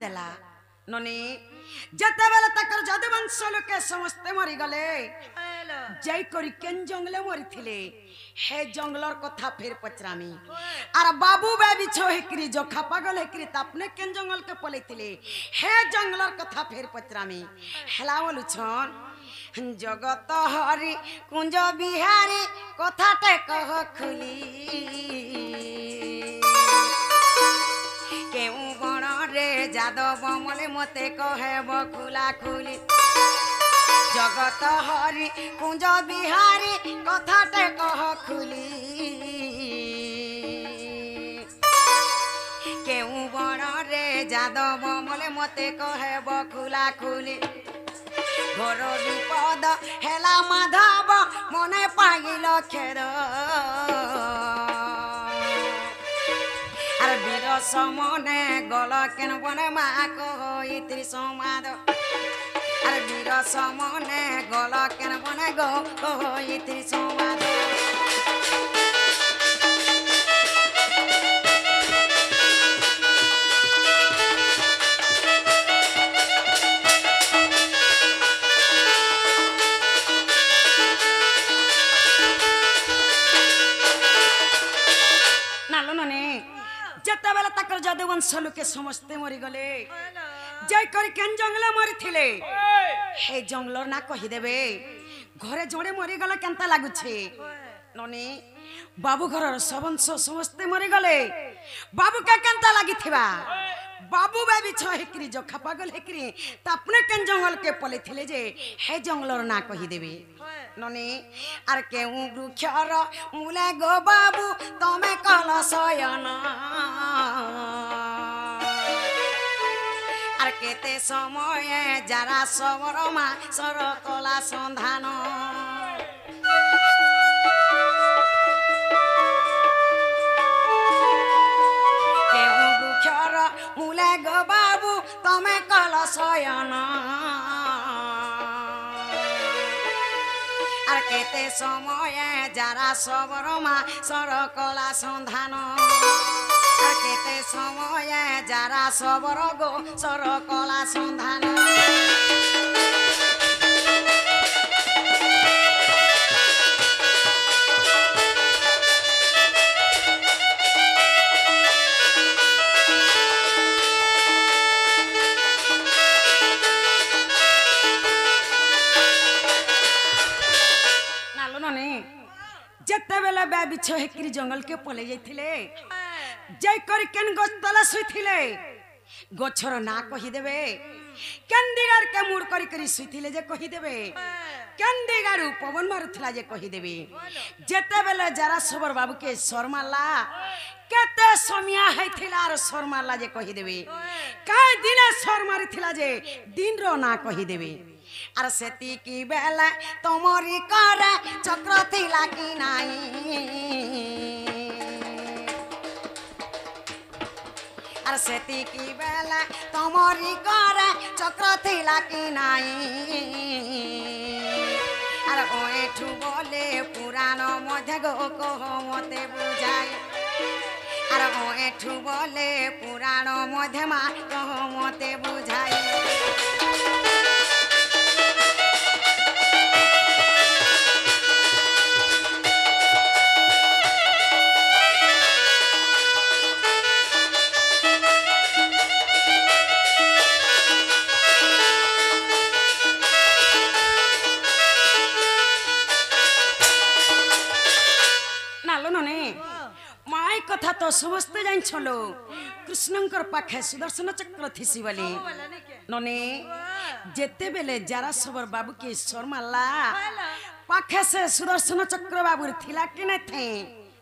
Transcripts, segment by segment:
देला ननी जते बेले तकर जदुवंश लोके समस्त मरी गले जय करी केन जंगले मरी थिले हे जंगलर कथा फिर पचरामी आर बाबू बेबी छो हेकरी जो खापा गल हेकरी तपने केन जंगल के पले थिले हे जंगलर कथा फिर पचरामी हेला बोलु छन जगत हरि कुंज बिहारी कथाटे कह खुली केउ बण रे जादव मले मते कहेब खुला खुली जगत हरि कुंज बिहारी कथाटे कह खुली केउ बण रे जादव मले मते कहेब खुला खुली घोर विपद हेला माधव मने पाइल खेर आर वीर समने गल केन बने मा कहित्री समाद आर वीर समने गल केन बने गो कहित्री समाद जदुवंश लोके समस्ते मरी गले जय करी केन जंगले मरी थिले हे जंगलर ना कहि देबे घरे जोड़े मरी गले केनता लागुछे ननी बाबू घरर सबंश समस्ते मरी गले बाबू का केनता लागिथिबा बाबू बेबी छ हेकरी जो खापा गल हेकरी त अपने केन जंगल के पले थिले जे हे जंगलर ना कहि देबे ननी आर केउ वृक्षर मूले गो बाबू तमे कल शयन आर केते समय जारा सबर मा सर कला संधान केउ वृक्षर मूले गो बाबू तमे कल शयन आर केते समय जारा सबर मा सर कला संधान आर केते समय जारा सबर गो सर कला संधान जते बेले बेबी छ हेकरी जंगल के पले जाइथिले जय करी केन गछ तला सुइथिले गछर ना कहि देबे केंदिगार के मुड़ करी करी सुइथिले जे कहि देबे केंदिगार पवन मारुथला जे कहि देबे जते बेले जरा सबर बाबू के शर्माला केते समिया हैथिला आर शर्माला जे कहि देबे काय दिने शर मारिथिला जे दिन रो ना कहि देबे आर सेती की बेला तमरी करे चक्र थिला कि नाही आर सेती की बेला तमरी करे चक्र थिला कि नाही आर ओएठु बोले पुराण मध्य गो कह मते बुझाय आर ओएठु बोले पुराण मध्य मा कह मते बुझाय कथा तो समस्ते जान छलो कृष्णंकर पाखे सुदर्शन चक्र थिसी बोली नने जेते बेले जारा सबर बाबू के शर्माला पाखे से सुदर्शन चक्र बाबू थिला कि नै थे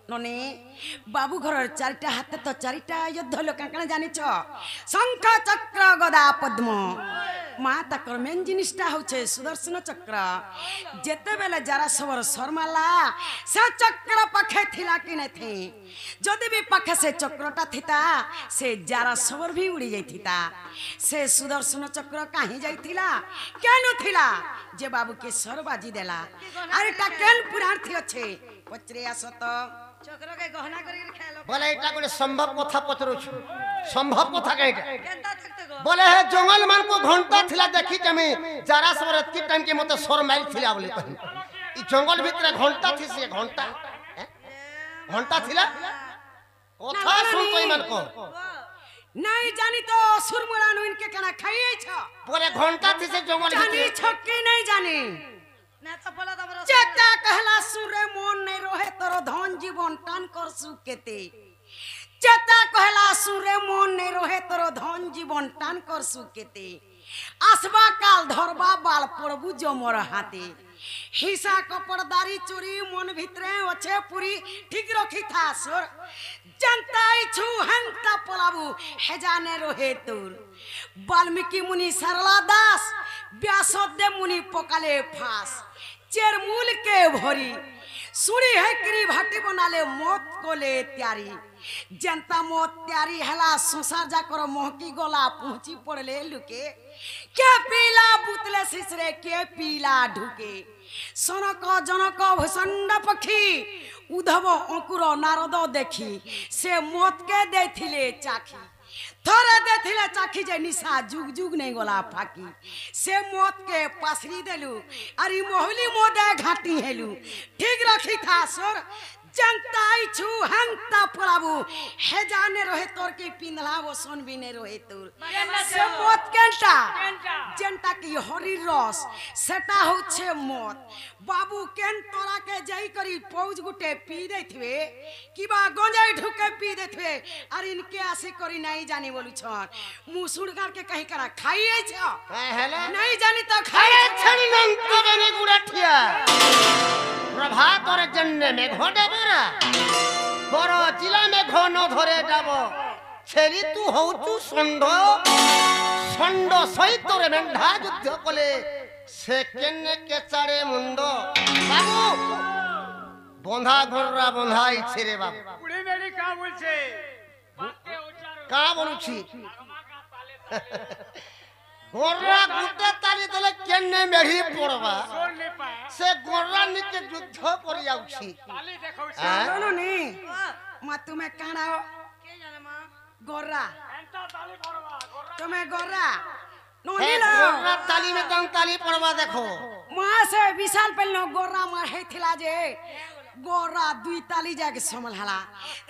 नने बाबू घर चारिटा हाथ तो चारिटा युद्ध लोक काना जानि छ शंख चक्र गदा पद्म माँ तकर मेन जिनिसटा होचे सुदर्शन चक्र जेते बेले जारा सबर शर्माला से चक्र पाखे थिला कि नै थे जदि भी पाखे से चक्रटा थिता से जारा सबर भी उड़ी जाइथिता से सुदर्शन चक्र काहे जाइथिला केनु थिला जे बाबू के सर बाजी देला अरे ता केन पुरार्थी अछि पचरे आसत चक्र के गहना करी खेलो बोले एटा कोन संभव कथा पचरो छु संभव कथा कइटा बोले है जंगल मान को घंटा थिला देखि जमी जरा सबर एती टाइम के मते सोर माइल थिला बोले कहि ई जंगल भीतर घंटा थी से घंटा घंटा थिला कथा सुन तो मन को नहीं जानी तो सुरमुरा नु इनके कना खाइए छ बोले घंटा थी से जंगल जानी भीतर छक्की नहीं जानी ना तो बोला तो बरो चेता कहला सुरे मन नहीं रोहे तोर धन जीवन टान कर सुकेते चेता कहला सुरे मन नहीं रोहे तोर धन जीवन टान कर सुकेते आसबा काल धरबा बाल पड़बू जमर हाथे हिसा कपड़दारी चोरी मन भितरे अच्छे पूरी ठीक रखी था सुर जनता इछु हंता पलाबू हेजाने रोहे तोर वाल्मीकि मुनि सरला दास व्यासदेव मुनि पकाले फास चेरमूल के भरी सुरी है क्री भाटी बनाले मौत को ले त्यारी जनता मौत त्यारी हला संसार जा करो मोहकी गोला पहुंची पड़ले लुके के पीला बुतले सिसरे के पीला ढुके सनक जनक भूषण पक्षी उधव अंकुर नारद देखी से मौत के देथिले चाखी थोड़े देथिले चाखी जे निशा जुग जुग नहीं गोला फाकी से मौत के पासरी देलू अरे मोहली मोदे घाटी हेलू ठीक रखी था सर जनता इछु हंता पलाबू हे जाने रहे तोर के पिंदला वो सोन भी ने रहे तोर से मौत केंटा जनता की हरी रस सेटा होछे मौत बाबू केन तोरा के जाई करी पौज गुटे पी देथवे किबा गंजाई ढुके पी देथवे और इनके आसी करी नहीं जानी बोलू छन मुंह सुड़गार के कहीं करा खाइए छ हेला नहीं जानी तो खाए खाइए छड़ी नंत बने गुड़ठिया प्रभात और जन्ने में घोड़े बेरा बड़ो जिला में घनो धरे जाबो छेरी तू होचू संडो संडो सहित तोरे मेंढा युद्ध कले से केने के चारे मुंडो बाबू बंधा घोररा बंधा इछे रे बाबू पुड़ी मेरी का बोलछे बाके उच्चारण का बोलुछि गोर्रा गुटे ताली दले केने मेढ़ी पड़बा सोन ले पा से गोर्रा निके युद्ध करि आउछि ताली देखौ हाँ? सुनो नी मा तुम्हें काना के जाने मां गोर्रा एंता ताली पड़वा गोरा तुम्हें गोर्रा नो हे नीलो गोर्रा ताली में तम ताली पड़बा देखो मां से विशाल पहले गोर्रा मार हे थिला जे गोर्रा दुई ताली जाके समल हला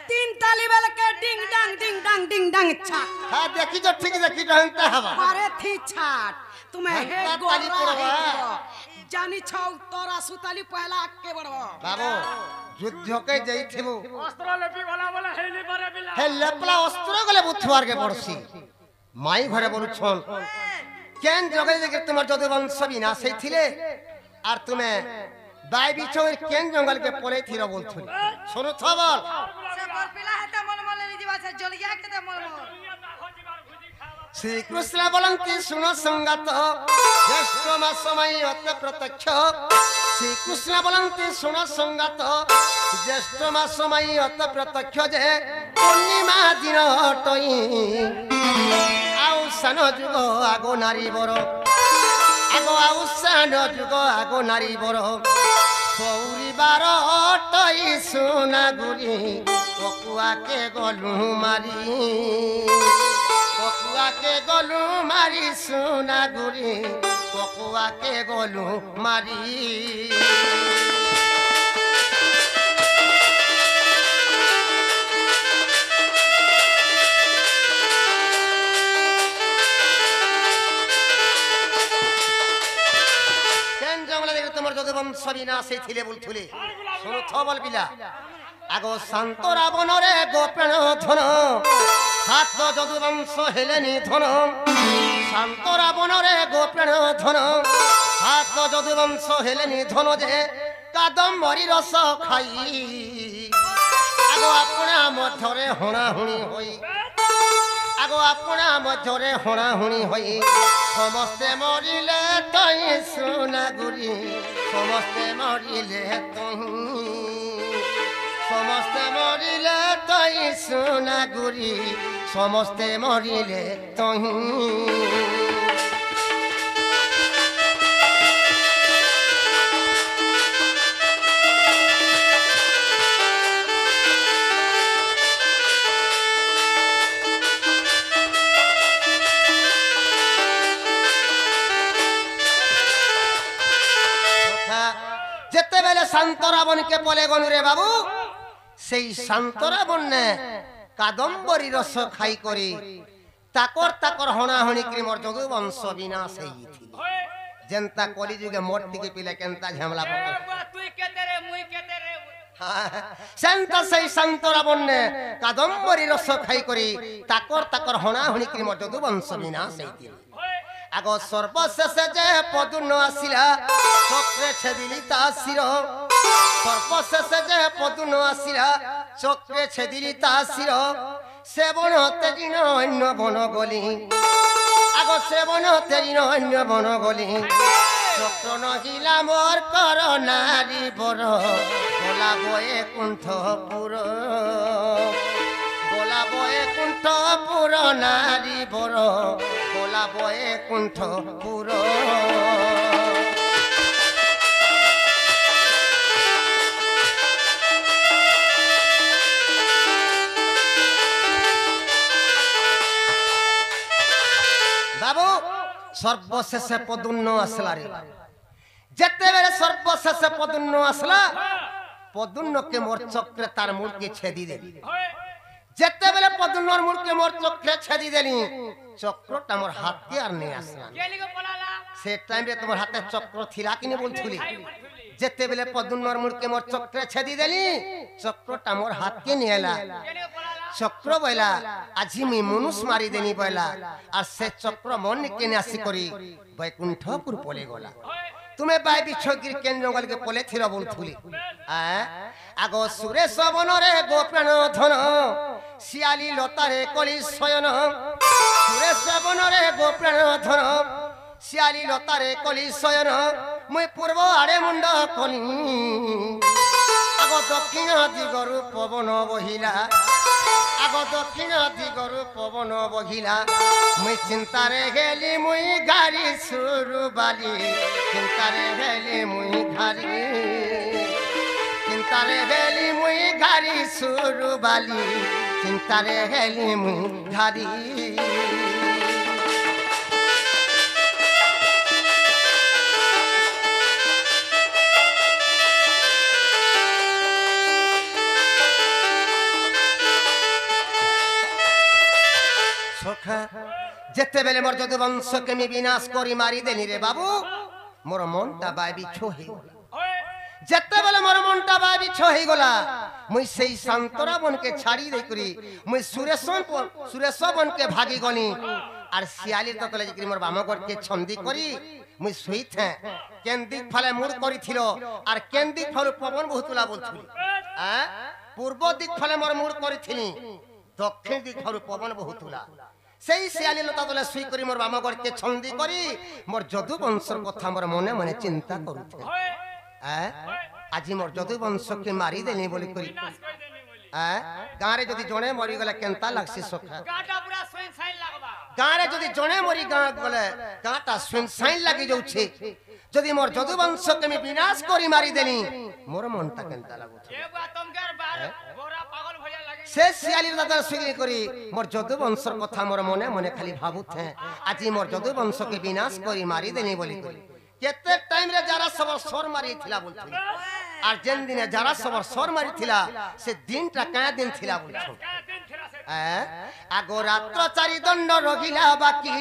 तीन ताली वाला के डिंग डांग छाट हां देखि जो ठीक देखि रहंता हवा मारे थी छाट तुम्हें हे हंता ताली गोर्रा पड़वा। हे जानी छौ तोरा सुताली पहला के बड़वा बाबू युद्ध के जइथिबो अस्त्र लेपी वाला वाला हेली बारे बिला हे लेपला अस्त्र गले बुथवार के पड़सी माई घरे बोलु छन केन जगह जे तुमर जदे वंश विनाश थिले आर तुमे बाई बिछोर केन जंगल के पले थिरो बोलथुन सुनो थबल से बर पिला है त मन मन ले दिवा से जलिया के त मन मन श्री कृष्ण बोलंती सुनो संगत ज्येष्ठ मास समय अत प्रत्यक्ष श्री कृष्ण बोलंती सुनो संगत ज्येष्ठ मास समय अत प्रत्यक्ष जे पूर्णिमा दिन टई आउ सन जुग आगो नारी बर आगो आउ सन जुग आगो नारी बर सौरी बार टई सुना गुरी पकुआ के गलु मारी पकुआ के गलु मारी सुना गुरी पकुआ के गलु मारी केन जंगल देख तुमर जदे वंश विनाश थिले बोलथुले सुनो थबल बिला आगो शांत रावण रे गोपेण धन हाथ যদুবংশ হেলেনি ধন শান্ত রাবণ রে গোপেণ ধন হাত যদুবংশ হেলেনি ধন যে কাদম্বরী রস খাই আগো আপনা মধ্যরে হণাহুণি হই আগো আপনা মধ্যরে হণাহুণি হই সমস্তে মরিলে তই সোনাগুরি সমস্তে মরিলে তই समस्ते मरिले तई सोना गुरी समस्ते मरिले तई যেতেবেলে শান্ত রাবণকে বলে গনু রে বাবু সেই শান্ত রাবণ নে কাদম্বরী রস খাই করে তাকর তাকর হনাহনি করে মোর যদুবংশ বিনাশ হইছিল যেনতা কলিযুগে মোর দিকে পিলে কেনতা ঝামলা পড়ে তুই কেতে রে মুই কেতে রে সেন্তা সেই শান্ত রাবণ নে কাদম্বরী রস খাই করে তাকর তাকর হনাহনি করে মোর যদুবংশ বিনাশ হইছিল আগ সর্বশেষে যে পদুন আসিলা চক্রে ছেদিলি তা শির সর্বশেষে যে পদুন আসিলা চক্রে ছেদিলি তা শির সে বন তেজিন অন্য বন গলি আগ সে বন তেজিন অন্য বন গলি চক্র নহিলা মোর কর নারী বর গোলা বয়ে কুণ্ঠপুর গোলা বয়ে কুণ্ঠপুর নারী বর গোলা বয়ে কুণ্ঠপুর বাবু সর্বশেষে পদুন্ন আসলা রে যেতেবেলে সর্বশেষে পদুন্ন আসলা পদুন্নকে মোর চক্রে তার মূর্তি ছেদি দেলি যেতেবেলে পদুন্নর মূর্তি মোর চক্রে ছেদি দেলি চক্রটা মোর হাতে আর নিয়ে আসলা কেলিগো পলালা সে টাইমে তোমার হাতে চক্র থিলা কিনে বলছিলি যেতেবেলে পদুন্নর মূর্তি মোর চক্রে ছেদি দেলি চক্রটা মোর হাতে নিয়ে এলা কেলিগো পলালা চক্র বইলা আজি মুই মনুষ মারি দেনি বইলা আর সে চক্র মন কেনে আসি করি বৈকুণ্ঠপুর পলে গলা তুমি বাইবি ছগির কেন জঙ্গলকে পলে থির বলথুলি আগ সুরেশ বনরে গোপ্রাণ ধন শিয়ালি লতারে কলি শয়ন সুরেশ বনরে গোপ্রাণ ধন শিয়ালি লতারে কলি শয়ন মুই পূর্ব আড়ে মুন্ড কলি আগ দক্ষিণ দিগরু পবন বহিলা আগ দক্ষিণ দিগরু পবন বহিলা মুই চিন্তারে গেলি মুই গাড়ি সুরু বালি চিন্তারে গেলি মুই ঘাড়ি চিন্তারে গেলি মুই গাড়ি সুরু বালি চিন্তারে গেলি মুই ঘাড়ি যেতেবেলে মোর যদুবংশকে আমি বিনাশ করি মারি দেনি রে বাবু মোর মনটা বাইবি ছোহি যেতেবেলে মোর মনটা বাইবি ছোহি গলা মুই সেই শান্ত রাবণকে ছাড়ি দেই করি মুই সুরেশ বনকে ভাগি গনি আর শিয়ালি ততলে যে মোর বামগড়কে ছন্দি করি মুই শুইথে কেন দিক ফালে মুড় করিছিল আর কেন দিক ফালে পবন বহুতুলা বলছিলি পূর্ব দিক ফালে মোর মুড় করিছিলি দক্ষিণ দিক ফালে পবন বহুতুলা সেই শিয়ালি লতা তলে শুই করি মোর বামগড়কে ছন্দি করি মোর যদুবংশর কথা মোর মনে মনে চিন্তা করুছে আজি মোর যদুবংশকে মারি দেলি বলি করি গাঁরে যদি জনে মরি গলে কেনতা লাগছে সখা গাটা পুরা সুইন সাইন লাগবা গাঁরে যদি জনে মরি গলে গাটা সুইন সাইন লাগি যাচ্ছে যদি মোর যদুবংশকে আমি বিনাশ করি মারি দেলি মোর মনটা কেনতা লাগুছে এ বা তমকার বার গোরা পাগল ভয়া লাগে সে শিয়ালির দাদা শুইলি করি মোর যদুবংশর কথা মোর মনে মনে খালি ভাবুথে আজি মোর যদুবংশকে বিনাশ করি মারি দেনি বলি করি কেতে টাইম রে যারা সব সর মারি থিলা বলছিলি আর যেন দিনে যারা সব সর মারি থিলা সে দিনটা কা দিন থিলা বলছো আগ রাত্র চারি দণ্ড রহিলা বাকি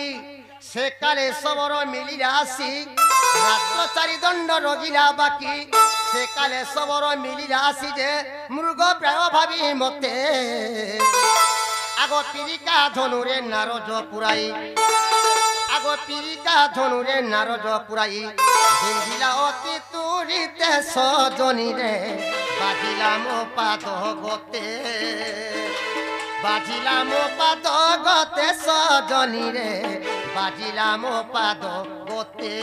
সে কালে সবর মিলিলা আসি রাত্র চারি দণ্ড রহিলা বাকি সে কালে সবর মিলিলা আসি যে মৃগ প্রায় ভাবি মতে আগ পিরিকা ধনুরে নারজ পুরাই আগ পিরিকা ধনুরে নারজ পুরাই বিন্ধিলা অতি তুরিতে সজনী রে বাজিলা মো পাদ গতে বাজিলা মো পাদ গতে সজনী রে বাজিলা মো পাদ গতে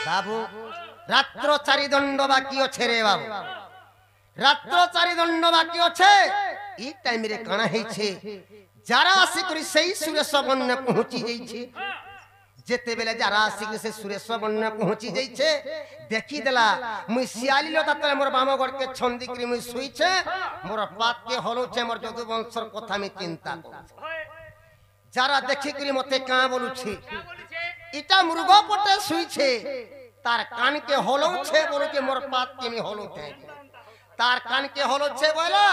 বাবু রাত্র চারি দণ্ড বাকি আছে রে বাবু রাত্র চারি দণ্ড বাকি আছে এই টাইম রে কানা হইছে যারা আসি করি সেই সুরেশ বনে পৌঁছি যাইছে যেতে বেলে যারা আসিকি সে সুরেশ বন্য পৌঁছি যাইছে দেখি দেলা মুই শিয়ালি লতা তলে মোর বামগড়কে ছন্দিকরি মুই শুইছে মোর পাতকে হলুছে মোর যদু বংশর কথা আমি চিন্তা করছি যারা দেখিকরি মতে কাঁ বলুছি এটা মৃগ পটে শুইছে তার কানকে হলুছে বলুছে মোর পাতকে আমি হলুতে তার কানকে হলুছে বলা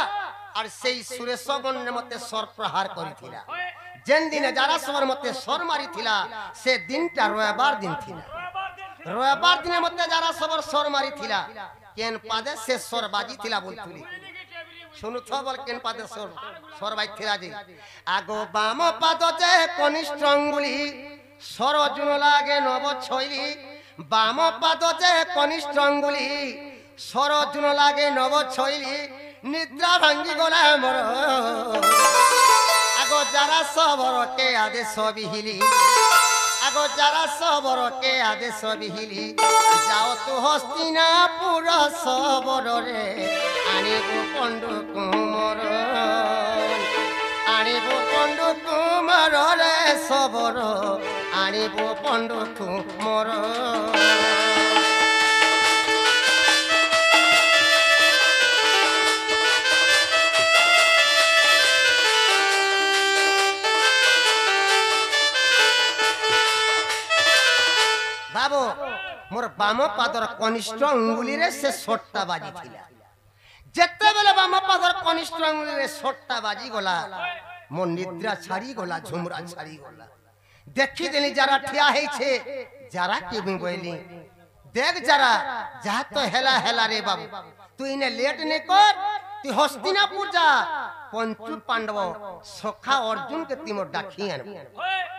আর সেই সুরেশ বন্য মতে সর প্রহার করিছিলা যেন দিনে যারা সবার মতে সর মারিছিলা সে দিনটা রবিবার দিন ছিল রবিবার দিনের মধ্যে যারা সবার সর মারিছিলা কেন পাদে সে সর বাজিছিলা বলতুলি শুনুছ বল কেন পাদে সর বাজিছিলা যে আগো বাম পাদ যে কনিষ্ঠ অঙ্গুলি সর অর্জুন লাগে নব ছইলি বাম পাদ যে কনিষ্ঠ অঙ্গুলি সর অর্জুন লাগে নব ছইলি নিদ্রা ভাঙ্গি গলা মর আগো যারা সবরকে আদেশ বিহিলি আগো যারা সবরকে আদেশ বিহিলি যাও তু হস্তিনাপুর সবরে আনিব পণ্ডু কুমর আনিব পণ্ডু কুমর রে সবর আনিব পণ্ডু কুমর বাবু মোর বাম পাদর কনিষ্ঠ অঙ্গুলিরে সে সটটা বাজিছিলা যেতেবেলে বাম পাদর কনিষ্ঠ অঙ্গুলিরে সটটা বাজি গলা মোর নিদ্রা ছাড়ি গলা ঝুমরা ছাড়ি গলা দেখি দেলি যারা ঠিয়া হইছে যারা কি বইলি দেখ যারা যা তো হেলা হেলা রে বাবু তুই নে লেট নে কর তুই হস্তিনাপুর যা পঞ্চু পাণ্ডব সখা অর্জুনকে তুই মোর ডাকি আনবি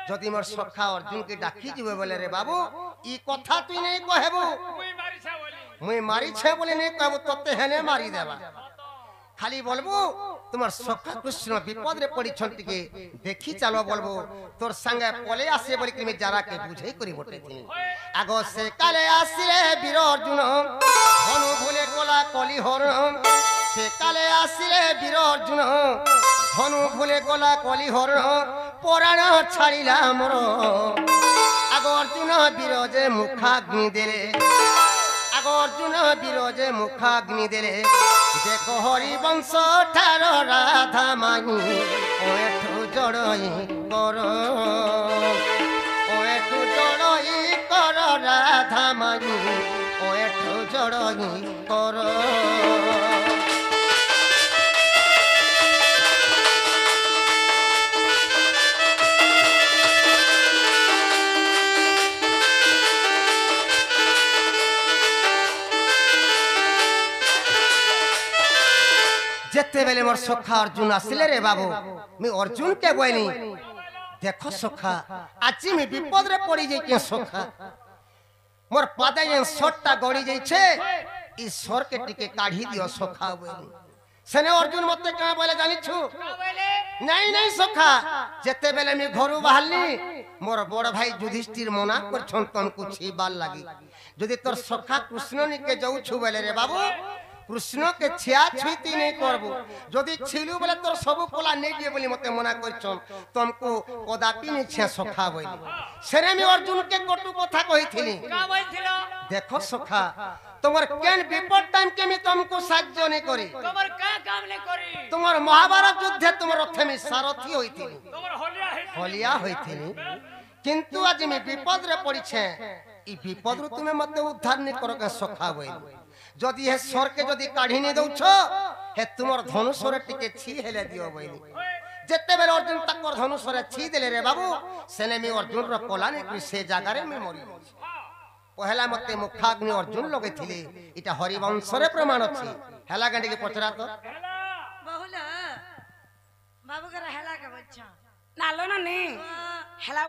যদি মোর সখা অর্জুনকে ডাকি যাবে বলে রে বাবু ই কথা তুই নেই কহেবু মুই মারিছে বলে নেই কহেবু তোতে হেনে মারি দেবা খালি বলবো তোমার সখা কৃষ্ণ বিপদরে পড়িছন্তিকে দেখি চালো বলবো তোর সঙ্গে পলে আসে বলি তুমি যারাকে বুঝাই করি বটে তিনি আগো সে কালে আসিলে বীর অর্জুন ধনু ভুলে কলা কলি হরণ সে কালে আসিলে বীর অর্জুন ধনু ভুলে গলা কলি হরণ পরাণ ছাড়িলা মোর আগো অর্জুন বিরজে মুখাগ্নি দেলে আগো অর্জুন বিরজে মুখাগ্নি দেলে দেখো হরিবংশ ঠার রাধা মাগি ও এঠু জড়ই কর ও এঠু জড়ই কর রাধা মাগি ও এঠু জড়ই কর যেতে বেলে মোর সখা অর্জুন আসলে রে বাবু আমি অর্জুন কে বইনি দেখো সখা আজি আমি বিপদরে পড়ি যাই কে সখা মোর পাদে এ সটটা গড়ি যাইছে ই সরকে টিকে কাঢ়ি দিও সখা বইনি সেনে অর্জুন মতে কা বলে জানিছু নাই নাই সখা যেতে বেলে আমি ঘরু বাহারলি মোর বড় ভাই যুধিষ্ঠির মনা করছন তমকু ছিবার লাগি যদি তোর সখা কৃষ্ণ নিকে যাউছু বলে রে বাবু কৃষ্ণ কে ছিয়া ছুঁতি নেই করব যদি ছিলু বলে তোর সব কোলা নেই দিয়ে বলি মতে মনা করছন তমকু কদাপি নি ছিয়া সখা বইলি সেরে আমি অর্জুন কে কটু কথা কইছিলি কা বলছিল দেখো সখা তোমার কেন বিপদ টাইম কে আমি তমকু সাহায্য নে করি তোমার কা কাম নে করি তোমার মহাভারত যুদ্ধে তোমার রথে আমি সারথি হইছিলি তোমার হলিয়া হইছিলি কিন্তু আজ আমি বিপদরে পড়িছে ই বিপদরু তুমি মতে উদ্ধার নি করো কে সখা বইলি যদি হে সরকে যদি কাঢ়ি নে দউছ হে তোমার ধনুষরে টিকে ছি হেলে দিও বইলি যেতে বেলে অর্জুন তাকর ধনুষরে ছি দেলে রে বাবু সেনে মি অর্জুন র কলানি করি সে জায়গারে মি মরি পহেলা মতে মুখাগ্নি অর্জুন লগেছিলে এটা হরিবংশরে প্রমাণ আছে হেলা গান্ডিকে পচরা তো बहुला बाबू कर हेला के बच्चा নালো না নে হেলা